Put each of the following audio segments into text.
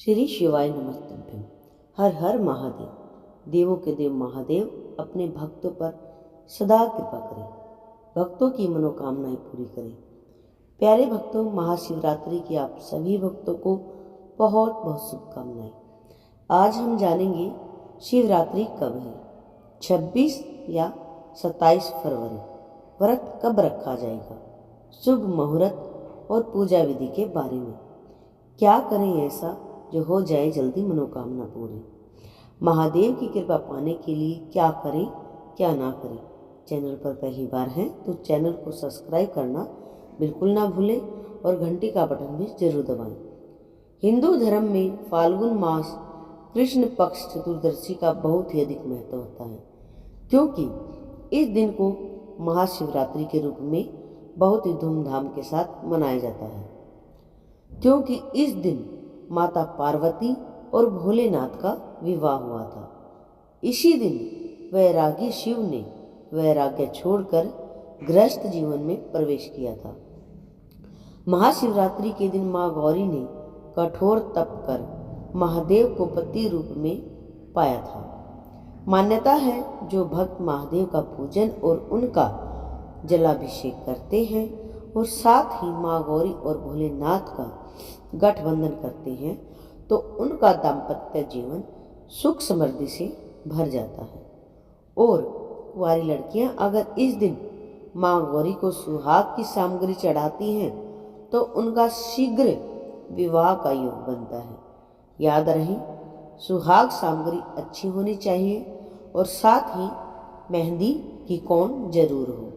श्री शिवाय नमस्तुभ्यं। हर हर महादेव। देवों के देव महादेव अपने भक्तों पर सदा कृपा करें, भक्तों की मनोकामनाएं पूरी करें। प्यारे भक्तों, महाशिवरात्रि की आप सभी भक्तों को बहुत बहुत शुभकामनाएं। आज हम जानेंगे शिवरात्रि कब है। 26 या 27 फरवरी। व्रत कब रखा जाएगा, शुभ मुहूर्त और पूजा विधि के बारे में। क्या करें ऐसा जो हो जाए जल्दी मनोकामना पूरी। महादेव की कृपा पाने के लिए क्या करें क्या ना करें। चैनल पर पहली बार हैं तो चैनल को सब्सक्राइब करना बिल्कुल ना भूलें और घंटी का बटन भी जरूर दबाएं। हिंदू धर्म में फाल्गुन मास कृष्ण पक्ष चतुर्दशी का बहुत ही अधिक महत्व होता है, क्योंकि इस दिन को महाशिवरात्रि के रूप में बहुत ही धूमधाम के साथ मनाया जाता है, क्योंकि इस दिन माता पार्वती और भोलेनाथ का विवाह हुआ था। इसी दिन वैरागी शिव ने वैराग्य छोड़कर गृहस्थ जीवन में प्रवेश किया था। महाशिवरात्रि के दिन मां गौरी ने कठोर तप कर महादेव को पति रूप में पाया था। मान्यता है, जो भक्त महादेव का पूजन और उनका जलाभिषेक करते हैं और साथ ही मां गौरी और भोलेनाथ का गठबंधन करते हैं तो उनका दाम्पत्य जीवन सुख समृद्धि से भर जाता है। और कुंवारी लड़कियां अगर इस दिन मां गौरी को सुहाग की सामग्री चढ़ाती हैं तो उनका शीघ्र विवाह का योग बनता है। याद रहे, सुहाग सामग्री अच्छी होनी चाहिए और साथ ही मेहंदी की कोन जरूर हो,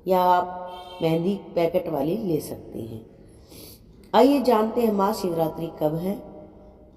या आप मेहंदी पैकेट वाली ले सकते हैं। आइए जानते हैं महाशिवरात्रि कब है,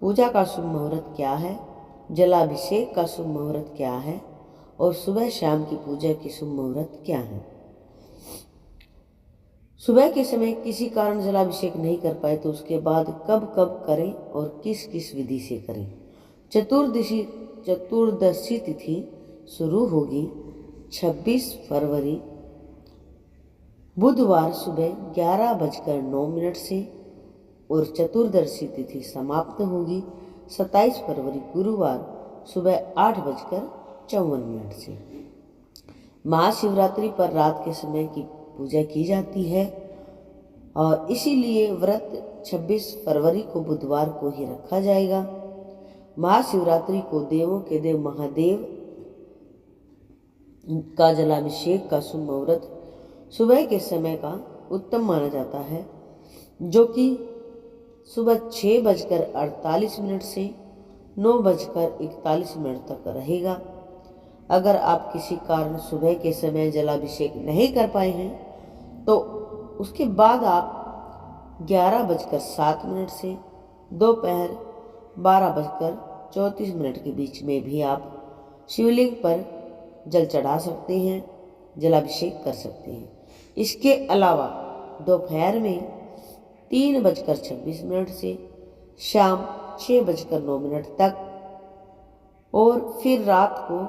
पूजा का शुभ मुहूर्त क्या है, जलाभिषेक का शुभ मुहूर्त क्या है और सुबह शाम की पूजा की शुभ मुहूर्त क्या है। सुबह के समय किसी कारण जलाभिषेक नहीं कर पाए तो उसके बाद कब कब करें और किस किस विधि से करें। चतुर्दशी तिथि शुरू होगी 26 फरवरी बुधवार सुबह 11:09 से और चतुर्दशी तिथि समाप्त होगी 27 फरवरी गुरुवार सुबह 8:54 से। महाशिवरात्रि पर रात के समय की पूजा की जाती है और इसीलिए व्रत 26 फरवरी को बुधवार को ही रखा जाएगा। महाशिवरात्रि को देवों के देव महादेव का जलाभिषेक का शुभ मुहूर्त सुबह के समय का उत्तम माना जाता है, जो कि सुबह 6:48 से 9:41 तक रहेगा। अगर आप किसी कारण सुबह के समय जलाभिषेक नहीं कर पाए हैं तो उसके बाद आप 11:07 से दोपहर 12:34 के बीच में भी आप शिवलिंग पर जल चढ़ा सकते हैं, जलाभिषेक कर सकते हैं। इसके अलावा दोपहर में 3:26 से शाम 6:09 तक और फिर रात को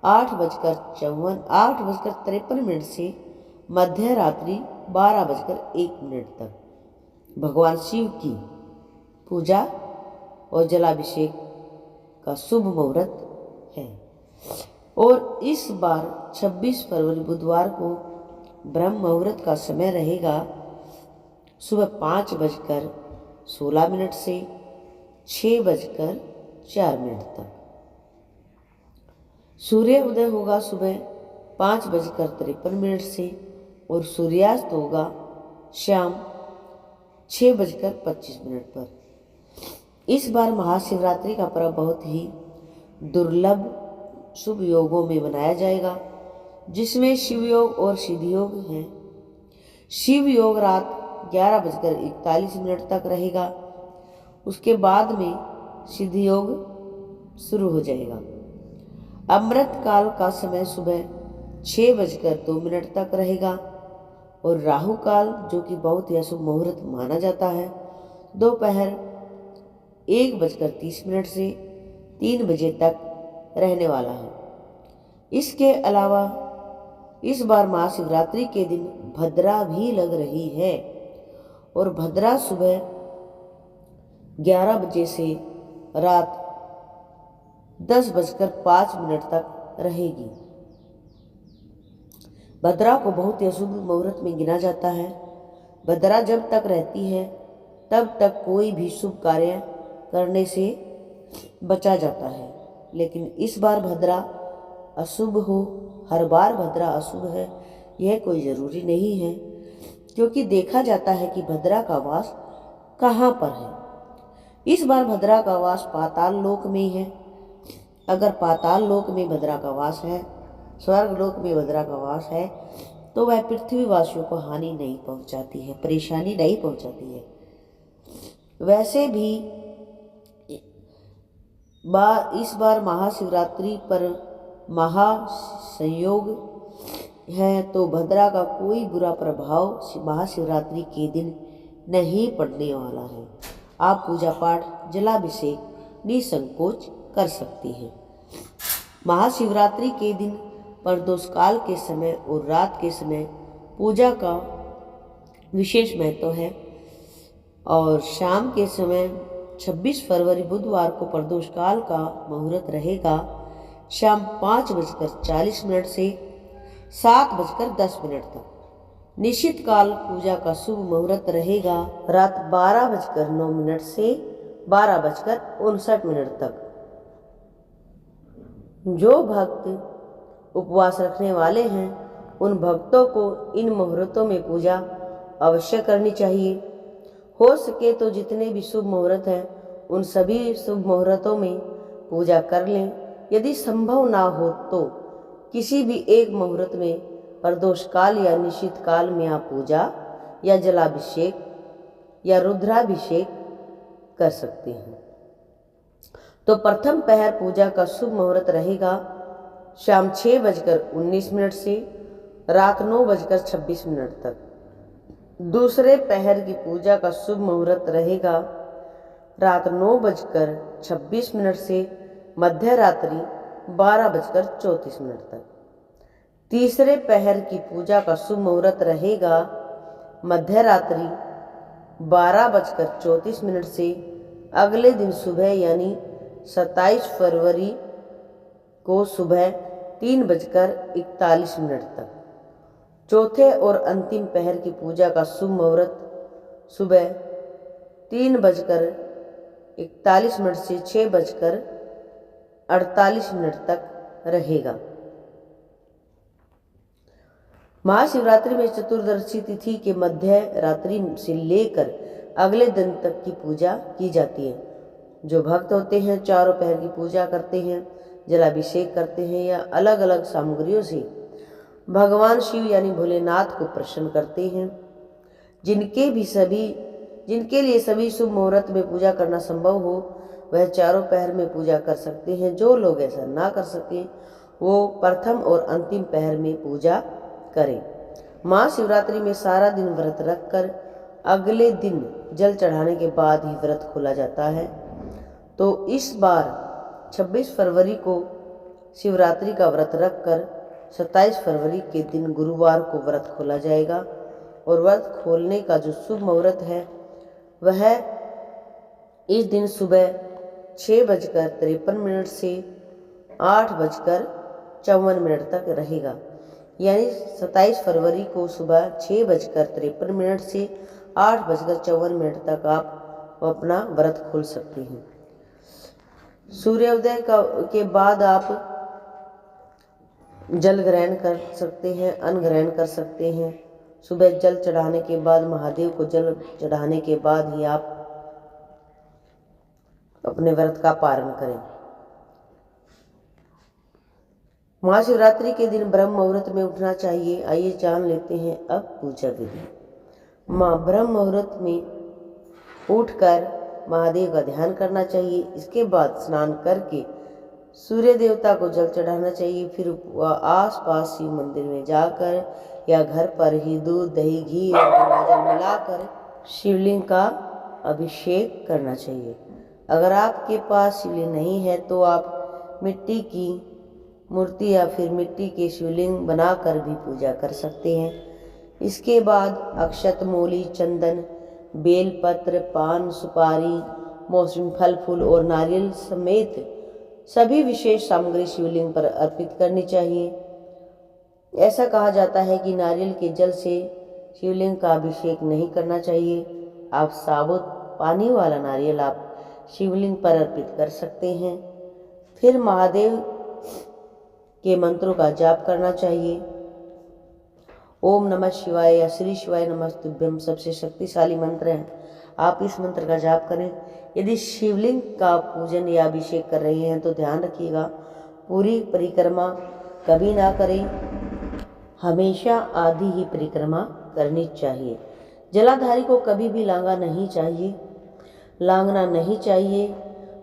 8:53 से मध्य रात्रि 12:01 तक भगवान शिव की पूजा और जलाभिषेक का शुभ मुहूर्त है। और इस बार 26 फरवरी बुधवार को ब्रह्म मुहूर्त का समय रहेगा सुबह 5:16 से 6:04 तक। सूर्य उदय होगा सुबह 5:53 से और सूर्यास्त होगा शाम 6:25 पर। इस बार महाशिवरात्रि का पर्व बहुत ही दुर्लभ शुभ योगों में मनाया जाएगा, जिसमें शिव योग और सिद्धि योग हैं। शिव योग रात 11:41 तक रहेगा, उसके बाद में सिद्धि योग शुरू हो जाएगा। अमृत काल का समय सुबह 6:02 तक रहेगा और राहु काल, जो कि बहुत ही अशुभ मुहूर्त माना जाता है, दोपहर 1:30 से 3 बजे तक रहने वाला है। इसके अलावा इस बार महाशिवरात्रि के दिन भद्रा भी लग रही है और भद्रा सुबह 11 बजे से रात 10:05 तक रहेगी। भद्रा को बहुत ही अशुभ मुहूर्त में गिना जाता है। भद्रा जब तक रहती है तब तक कोई भी शुभ कार्य करने से बचा जाता है, लेकिन इस बार भद्रा अशुभ हो। हर बार भद्रा अशुभ है यह कोई ज़रूरी नहीं है, क्योंकि देखा जाता है कि भद्रा का वास कहाँ पर है। इस बार भद्रा का वास पाताल लोक में है। अगर पाताल लोक में भद्रा का वास है, स्वर्ग लोक में भद्रा का वास है, तो वह पृथ्वीवासियों को हानि नहीं पहुंचाती है, परेशानी नहीं पहुंचाती है। वैसे भी इस बार महाशिवरात्रि पर महासंयोग है, तो भद्रा का कोई बुरा प्रभाव महाशिवरात्रि के दिन नहीं पड़ने वाला है। आप पूजा पाठ, जलाभिषेक निसंकोच कर सकती हैं। महाशिवरात्रि के दिन प्रदोष काल के समय और रात के समय पूजा का विशेष महत्व है, और शाम के समय 26 फरवरी बुधवार को प्रदोष काल का मुहूर्त रहेगा। शाम 5:40 से 7:10 तक। निश्चित काल पूजा का शुभ मुहूर्त रहेगा रात 12:09 से 12:59 तक। जो भक्त उपवास रखने वाले हैं उन भक्तों को इन मुहूर्तों में पूजा अवश्य करनी चाहिए। हो सके तो जितने भी शुभ मुहूर्त हैं उन सभी शुभ मुहूर्तों में पूजा कर लें। यदि संभव ना हो तो किसी भी एक मुहूर्त में प्रदोष काल या निश्चित काल में आप पूजा या जलाभिषेक या रुद्राभिषेक कर सकते हैं। तो प्रथम पहर पूजा का शुभ मुहूर्त रहेगा शाम 6:19 से रात 9:26 तक। दूसरे पहर की पूजा का शुभ मुहूर्त रहेगा रात 9:26 से मध्य रात्रि 12:34 तक। तीसरे पहर की पूजा का शुभ मुहूर्त रहेगा मध्य रात्रि 12:34 से अगले दिन सुबह यानी 27 फरवरी को सुबह 3:41 तक। चौथे और अंतिम पहर की पूजा का शुभ मुहूर्त सुबह 3:41 से 6:48 तक रहेगा। महाशिवरात्रि में चतुर्दशी तिथि के मध्य रात्रि से लेकर अगले दिन तक की पूजा की जाती है। जो भक्त होते हैं चारों पहर की पूजा करते हैं, जलाभिषेक करते हैं या अलग अलग सामग्रियों से भगवान शिव यानी भोलेनाथ को प्रसन्न करते हैं। जिनके लिए सभी शुभ मुहूर्त में पूजा करना संभव हो वह चारों पहर में पूजा कर सकते हैं। जो लोग ऐसा ना कर सकें वो प्रथम और अंतिम पहर में पूजा करें। महाशिवरात्रि में सारा दिन व्रत रखकर अगले दिन जल चढ़ाने के बाद ही व्रत खोला जाता है। तो इस बार 26 फरवरी को शिवरात्रि का व्रत रखकर 27 फरवरी के दिन गुरुवार को व्रत खोला जाएगा, और व्रत खोलने का जो शुभ मुहूर्त है वह इस दिन सुबह 6:53 से 8:54 तक रहेगा। यानी 27 फरवरी को सुबह 6:53 से 8:54 तक आप अपना व्रत खोल सकते हैं। सूर्योदय के बाद आप जल ग्रहण कर सकते हैं, अन्न ग्रहण कर सकते हैं। सुबह जल चढ़ाने के बाद, महादेव को जल चढ़ाने के बाद ही आप अपने व्रत का पारण करें। महाशिवरात्रि के दिन ब्रह्म मुहूर्त में उठना चाहिए। आइए जान लेते हैं अब पूजा विधि। ब्रह्म मुहूर्त में उठकर महादेव का ध्यान करना चाहिए। इसके बाद स्नान करके सूर्य देवता को जल चढ़ाना चाहिए। फिर आसपास शिव मंदिर में जाकर या घर पर ही दूध, दही, घी और गंगाजल मिलाकर शिवलिंग का अभिषेक करना चाहिए। अगर आपके पास शिवलिंग नहीं है तो आप मिट्टी की मूर्ति या फिर मिट्टी के शिवलिंग बनाकर भी पूजा कर सकते हैं। इसके बाद अक्षत, मूली, चंदन, बेलपत्र, पान, सुपारी मौसमी फल फूल और नारियल समेत सभी विशेष सामग्री शिवलिंग पर अर्पित करनी चाहिए। ऐसा कहा जाता है कि नारियल के जल से शिवलिंग का अभिषेक नहीं करना चाहिए। आप साबुत पानी वाला नारियल आप शिवलिंग पर अर्पित कर सकते हैं। फिर महादेव के मंत्रों का जाप करना चाहिए। ओम नमः शिवाय या श्री शिवाय नमस्तुभ्यम सबसे शक्तिशाली मंत्र है। आप इस मंत्र का जाप करें। यदि शिवलिंग का पूजन या अभिषेक कर रहे हैं तो ध्यान रखिएगा पूरी परिक्रमा कभी ना करें, हमेशा आधी ही परिक्रमा करनी चाहिए। जलाधारी को कभी भी लांगना नहीं चाहिए।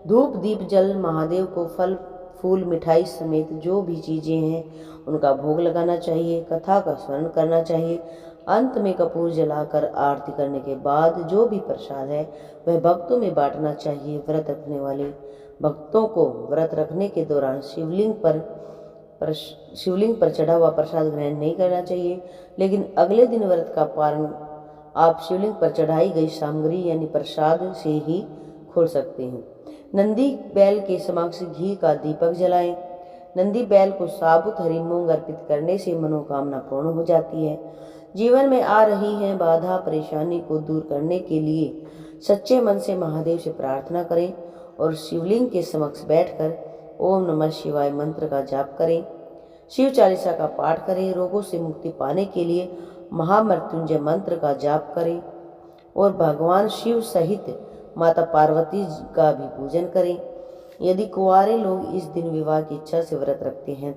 धूप दीप जल महादेव को फल फूल मिठाई समेत जो भी चीज़ें हैं उनका भोग लगाना चाहिए। कथा का स्मरण करना चाहिए। अंत में कपूर जलाकर आरती करने के बाद जो भी प्रसाद है वह भक्तों में बांटना चाहिए। व्रत रखने वाले भक्तों को व्रत रखने के दौरान शिवलिंग पर चढ़ा हुआ प्रसाद ग्रहण नहीं करना चाहिए, लेकिन अगले दिन व्रत का पारण आप शिवलिंग पर चढ़ाई गई सामग्री यानी प्रसाद से ही खोल सकते हैं। नंदी बैल के समक्ष घी का दीपक जलाएं। नंदी बैल को साबुत हरी मूंग अर्पित करने से मनोकामना पूर्ण हो जाती है। जीवन में आ रही है बाधा परेशानी को दूर करने के लिए सच्चे मन से महादेव से प्रार्थना करें और शिवलिंग के समक्ष बैठकर ओम नमः शिवाय मंत्र का जाप करें। शिव चालीसा का पाठ करें। रोगों से मुक्ति पाने के लिए महामृत्युंजय मंत्र का जाप करें और भगवान शिव सहित माता पार्वती का भी पूजन करें। यदि कुंवारे लोग इस दिन विवाह की इच्छा से व्रत रखते हैं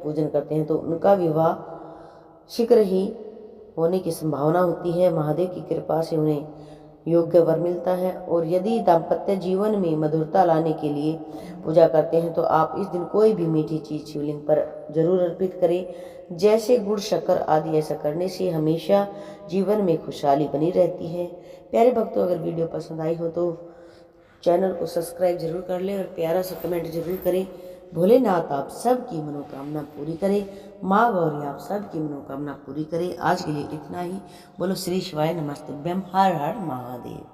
पूजन करते हैं तो उनका विवाह शीघ्र ही होने की संभावना होती है। महादेव की कृपा से उन्हें योग्य वर मिलता है। और यदि दाम्पत्य जीवन में मधुरता लाने के लिए पूजा करते हैं तो आप इस दिन कोई भी मीठी चीज शिवलिंग पर जरूर अर्पित करें, जैसे गुड़ शक्कर आदि। ऐसा करने से हमेशा जीवन में खुशहाली बनी रहती है। प्यारे भक्तों, अगर वीडियो पसंद आई हो तो चैनल को सब्सक्राइब जरूर कर लें और प्यारा सा कमेंट जरूर करें। भोलेनाथ आप सबकी मनोकामना पूरी करें। माँ गौरी आप सबकी मनोकामना पूरी करें। आज के लिए इतना ही। बोलो श्री शिवाय नमस्तुभ्यम। हर हर महादेव।